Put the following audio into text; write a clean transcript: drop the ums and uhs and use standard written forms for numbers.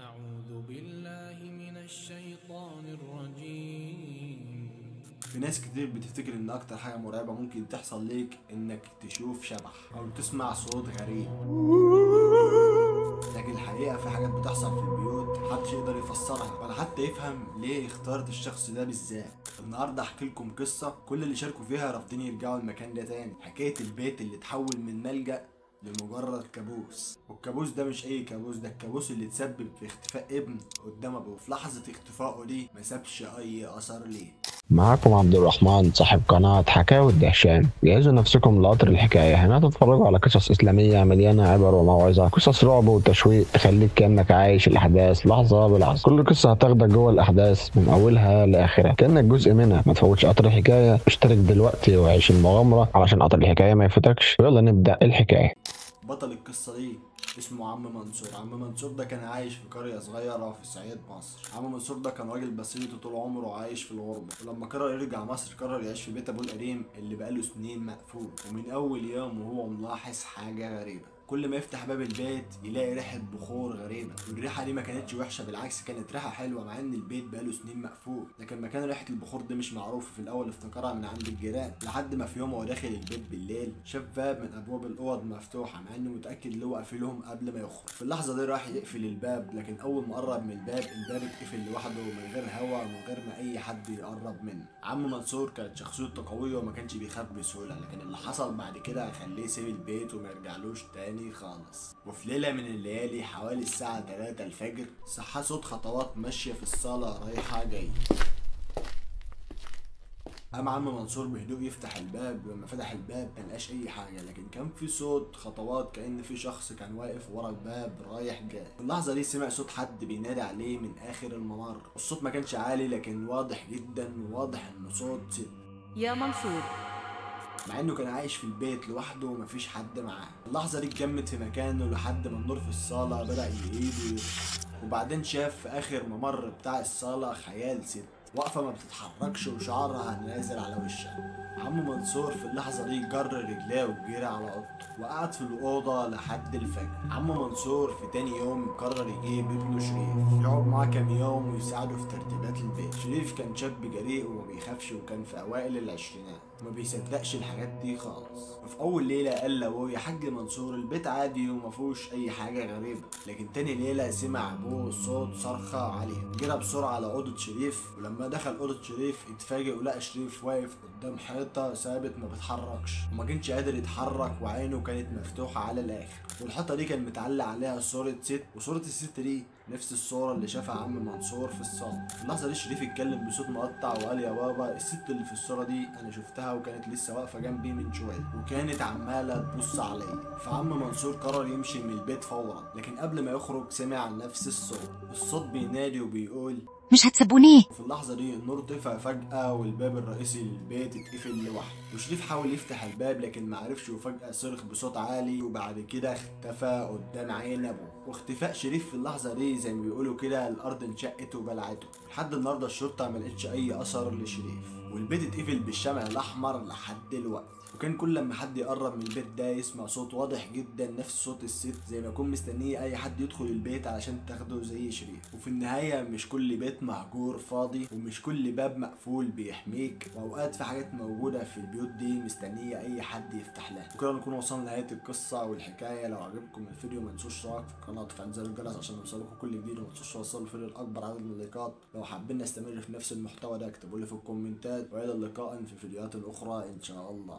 أعوذ بالله من الشيطان الرجيم. في ناس كتير بتفتكر ان اكتر حاجة مرعبة ممكن تحصل ليك انك تشوف شبح او تسمع صوت غريب، لكن الحقيقة في حاجات بتحصل في البيوت محدش يقدر يفسرها ولا حتى يفهم ليه اختارت الشخص ده بالذات. النهاردة احكي لكم قصة كل اللي شاركوا فيها رافضين يرجعوا المكان ده تاني، حكاية البيت اللي اتحول من ملجأ لمجرد كابوس. والكابوس ده مش اي كابوس، ده الكابوس اللي تسبب في اختفاء ابن قدام ابوه. في لحظة اختفائه دي ما سابش اي اثر ليه. معاكم عبد الرحمن صاحب قناة حكاوي الدهشان. جهزوا نفسكم لقطر الحكاية. هنا تتفرجوا على قصص إسلامية مليانة عبر وموعظة، قصص رعب وتشويق تخليك كأنك عايش الأحداث لحظة بلحظة. كل قصة هتاخدك جوه الأحداث من أولها لآخرها كأنك جزء منها. ما تفوتش قطر الحكاية، اشترك دلوقتي وعيش المغامرة علشان قطر الحكاية ما يفوتكش. ويلا نبدأ الحكاية. بطل القصة دي اسمه عم منصور. عم منصور ده كان عايش في قرية صغيرة في صعيد مصر. عم منصور ده كان راجل بسيط وطول عمره عايش في الغربة، ولما قرر يرجع مصر قرر يعيش في بيت ابوه القديم اللي بقاله سنين مقفول. ومن اول يوم وهو ملاحظ حاجة غريبة، كل ما يفتح باب البيت يلاقي ريحة بخور غريبة. والريحة دي ما كانتش وحشة، بالعكس كانت ريحة حلوة مع ان البيت بقاله سنين مقفول. لكن مكان ريحة البخور دي مش معروفة. في الاول افتكرها من عند الجيران، لحد ما في يوم وهو داخل البيت بالليل شاف باب من ابواب الاوض مفتوحة، مع انه متأكد ان هو قافلهم قبل ما يخرج. في اللحظة دي راح يقفل الباب، لكن اول ما قرب من الباب اتقفل لوحده من غير هوا ومن غير ما اي حد يقرب منه. عم منصور كانت شخصيته قوية وما كانش بيخاف بسهولة، لكن اللي حصل بعد كده هيخليه يسيب البيت وما يرجعلوش تاني خالص. وفي ليلة من الليالي حوالي الساعة 3 الفجر صحى صوت خطوات ماشية في الصالة رايحة جاية. قام عم منصور بهدوء يفتح الباب. لما فتح الباب ملقاش اي حاجه، لكن كان في صوت خطوات كأن في شخص كان واقف ورا الباب رايح جاي. في اللحظه دي سمع صوت حد بينادي عليه من اخر الممر. الصوت ما كانش عالي لكن واضح جدا، وواضح انه صوت ست. يا منصور. مع انه كان عايش في البيت لوحده ومفيش حد معاه. اللحظه دي اتجمد في مكانه لحد ما النور في الصاله بدأ يقيد ويطفي. وبعدين شاف في اخر ممر بتاع الصاله خيال ست واقفه ما بتتحركش وشعرها نازل على وشها. عم منصور في اللحظه دي جر رجليه وجري على اوضته وقعد في الاوضه لحد الفجر. عم منصور في تاني يوم قرر يجيب ابنه شريف يقعد معاه كام يوم ويساعده في ترتيبات البيت. شريف كان شاب جريء وما بيخافش، وكان في اوائل العشرينات وما بيصدقش الحاجات دي خالص. وفي اول ليله قال لابوه: يا حاج منصور البيت عادي وما فيهوش اي حاجه غريبه. لكن تاني ليله سمع ابوه صوت صرخه عاليه. جرى بسرعه على اوضه شريف، ولما دخل اوضه شريف اتفاجئ ولقى شريف واقف قدام حيطه ثابت ما بيتحركش، وما كانش قادر يتحرك وعينه كانت مفتوحه على الاخر. والحيطه دي كان متعلق عليها صوره ست، وصوره الست دي نفس الصورة اللي شافها عم منصور في الصالة. في اللحظة دي شريف اتكلم بصوت مقطع وقال: يا بابا الست اللي في الصورة دي أنا شفتها وكانت لسه واقفة جنبي من شوية وكانت عمالة تبص عليا. فعم منصور قرر يمشي من البيت فورا، لكن قبل ما يخرج سمع نفس الصوت بينادي وبيقول: مش هتسيبوني؟ في اللحظة دي النور طفى فجأة والباب الرئيسي للبيت اتقفل لوحده. وشريف حاول يفتح الباب لكن معرفش، وفجأة صرخ بصوت عالي وبعد كده اختفى قدام عين ابوه. واختفاء شريف في اللحظة دي زي ما بيقولوا كده الأرض انشقت وبلعته. لحد النهارده الشرطة ملقتش أي أثر لشريف، والبيت اتقفل بالشمع الأحمر لحد دلوقتي. وكان كل لما حد يقرب من البيت ده يسمع صوت واضح جدا نفس صوت الست، زي ما يكون مستنيه اي حد يدخل البيت علشان تاخده زي شريف. وفي النهايه مش كل بيت مهجور فاضي، ومش كل باب مقفول بيحميك، واوقات في حاجات موجوده في البيوت دي مستنيه اي حد يفتح لها. وكده نكون وصلنا لنهايه القصه والحكايه. لو عجبكم الفيديو ما تنسوش اشتراك في القناه وتفعيل زر الجرس عشان يوصلكم كل جديد، وما تنسوش توصلوا الفيديو لاكبر عدد من اللايكات. لو حابين نستمر في نفس المحتوى ده اكتبوا لي في الكومنتات، والى اللقاء في فيديوهات اخرى ان شاء الله.